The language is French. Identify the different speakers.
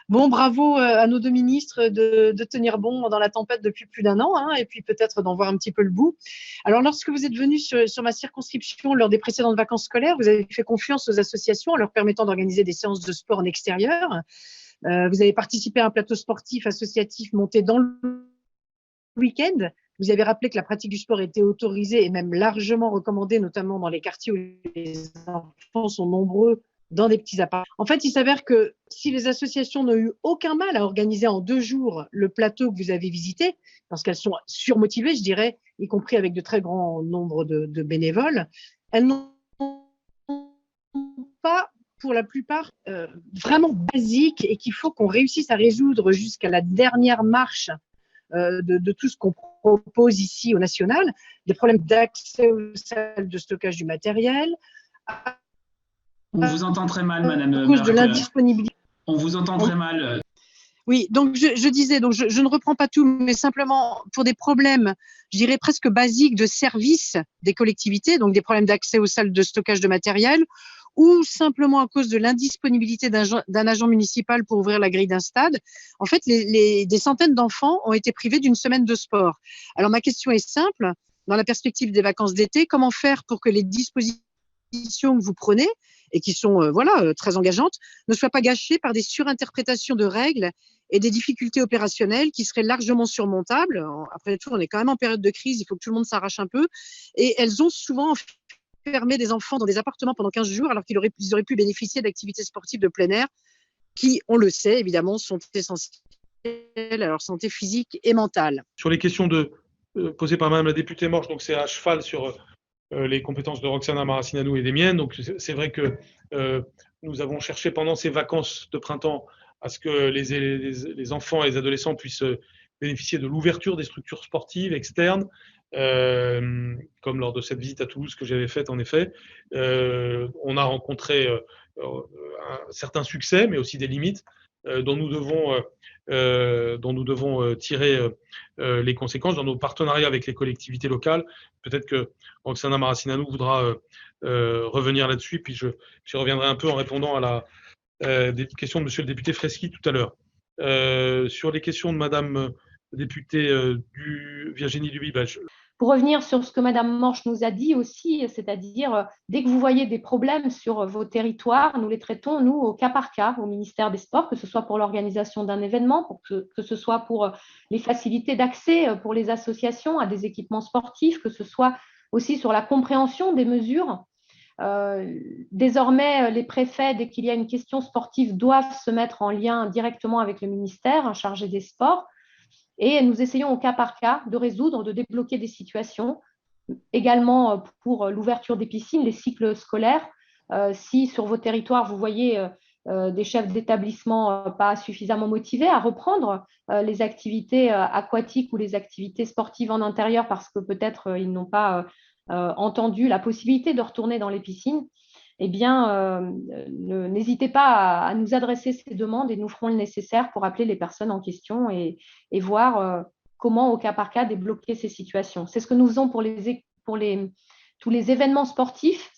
Speaker 1: Bon, bravo à nos deux ministres de tenir bon dans la tempête depuis plus d'un an, hein, et puis peut-être d'en voir un petit peu le bout. Alors, lorsque vous êtes venu sur ma circonscription lors des précédentes vacances scolaires, vous avez fait confiance aux associations en leur permettant d'organiser des séances de sport en extérieur. Vous avez participé à un plateau sportif associatif monté dans le week-end. Vous avez rappelé que la pratique du sport était autorisée et même largement recommandée, notamment dans les quartiers où les enfants sont nombreux dans des petits appartements. En fait, il s'avère que si les associations n'ont eu aucun mal à organiser en 2 jours le plateau que vous avez visité, parce qu'elles sont surmotivées, je dirais, y compris avec de très grands nombres de bénévoles, elles n'ont pas, pour la plupart, vraiment basiques et qu'il faut qu'on réussisse à résoudre jusqu'à la dernière marche de tout ce qu'on propose ici au national, des problèmes d'accès aux salles de stockage du matériel.
Speaker 2: On vous entend très mal, Madame
Speaker 1: À cause de
Speaker 2: Merkel.
Speaker 1: l'indisponibilité.
Speaker 2: On vous entend très mal.
Speaker 1: Oui, donc je disais, donc je ne reprends pas tout, mais simplement pour des problèmes, je dirais presque basiques de service des collectivités, donc des problèmes d'accès aux salles de stockage de matériel, ou simplement à cause de l'indisponibilité d'un agent municipal pour ouvrir la grille d'un stade. En fait, des centaines d'enfants ont été privés d'une semaine de sport. Alors ma question est simple, dans la perspective des vacances d'été, comment faire pour que les dispositions que vous prenez et qui sont très engageantes ne soient pas gâchées par des surinterprétations de règles et des difficultés opérationnelles qui seraient largement surmontables. Après tout, on est quand même en période de crise, il faut que tout le monde s'arrache un peu. Et elles ont souvent enfermé des enfants dans des appartements pendant 15 jours alors qu'ils auraient pu bénéficier d'activités sportives de plein air qui, on le sait, évidemment, sont essentielles à leur santé physique et mentale.
Speaker 3: Sur les questions posées par Madame la députée Morche, donc c'est à cheval sur les compétences de Roxana Maracineanu et des miennes. Donc c'est vrai que nous avons cherché pendant ces vacances de printemps à ce que les enfants et les adolescents puissent bénéficier de l'ouverture des structures sportives externes, comme lors de cette visite à Toulouse que j'avais faite en effet. On a rencontré un certain succès, mais aussi des limites dont nous devons tirer les conséquences dans nos partenariats avec les collectivités locales. Peut-être que Roxana Maracineanu voudra revenir là-dessus, puis je reviendrai un peu en répondant à des questions de Monsieur le député Freschi tout à l'heure. Sur les questions de Madame députée Virginie Duby,
Speaker 4: pour revenir sur ce que Madame Morche nous a dit aussi, c'est-à-dire dès que vous voyez des problèmes sur vos territoires, nous les traitons, nous, au cas par cas, au ministère des Sports, que ce soit pour l'organisation d'un événement, que ce soit pour les facilités d'accès pour les associations à des équipements sportifs, que ce soit aussi sur la compréhension des mesures. Désormais, les préfets, dès qu'il y a une question sportive, doivent se mettre en lien directement avec le ministère chargé des sports. Et nous essayons au cas par cas de résoudre, de débloquer des situations. Également pour l'ouverture des piscines, les cycles scolaires. Si sur vos territoires, vous voyez des chefs d'établissement pas suffisamment motivés à reprendre les activités aquatiques ou les activités sportives en intérieur parce que peut-être ils n'ont pas entendu la possibilité de retourner dans les piscines, eh bien, n'hésitez pas à nous adresser ces demandes et nous ferons le nécessaire pour appeler les personnes en question et voir comment, au cas par cas, débloquer ces situations. C'est ce que nous faisons pour tous les événements sportifs.